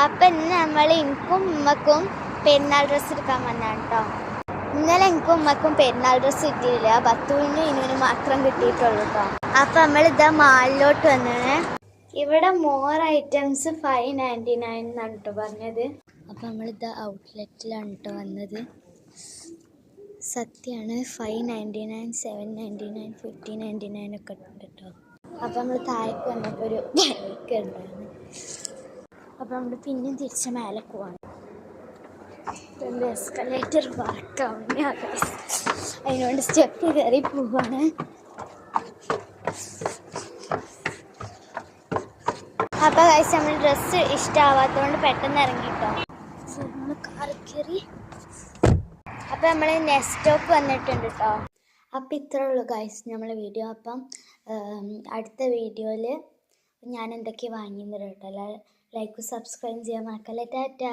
അപ്പം ഇന്ന് നമ്മൾ എനിക്കും ഉമ്മക്കും പെരുന്നാൾ ഡ്രസ്സ് എടുക്കാൻ വന്നതാണ് കേട്ടോ. ഇന്നലെ എനിക്കും ഉമ്മക്കും പെരുന്നാൾ ഡ്രസ്സ് കിട്ടിയില്ല, ബത്തുവിനും ഇനുവിനും മാത്രം കിട്ടിയിട്ടുള്ളൂ കേട്ടോ. അപ്പം നമ്മളിതാ മാളിലോട്ട് വന്നേ. ഇവിടെ മോർ ഐറ്റംസ് 599 എന്നാണ് കേട്ടോ പറഞ്ഞത്. അപ്പം നമ്മളിതാ ഔട്ട്ലെറ്റിലാണ് കേട്ടോ വന്നത്. സത്യമാണ് 599, 799, 1599 ഒക്കെ ഉണ്ട് കേട്ടോ. അപ്പം നമ്മൾ താഴേക്ക് വന്നപ്പോൾ ഒരു ബൈക്ക് ഉണ്ടായിരുന്നു. അപ്പം നമ്മൾ പിന്നെയും തിരിച്ച് മേലെ പോവാണ്. എൻ്റെ എസ്കലേറ്റർ വർക്കാവുന്ന അതിനോട് സ്റ്റെപ്പ് കയറി പോവാണ്. അപ്പോൾ കഴിച്ച് നമ്മൾ ഡ്രസ്സ് ഇഷ്ടമാവാത്തതുകൊണ്ട് പെട്ടെന്ന് ഇറങ്ങിട്ടോ. നമ്മൾ കാറ് കയറി. അപ്പം നമ്മൾ നെക്സ്റ്റ് സ്റ്റോപ്പ് വന്നിട്ടുണ്ട് കേട്ടോ. അപ്പം ഇത്രേ ഉള്ളൂ ഗൈസ് നമ്മളെ വീഡിയോ. അപ്പം അടുത്ത വീഡിയോയിൽ ഞാൻ എന്തൊക്കെ വാങ്ങിയെന്ന് കേട്ടോ. ലൈക്ക് സബ്സ്ക്രൈബ് ചെയ്യാൻ മറക്കല്ലേ. ടാറ്റാ.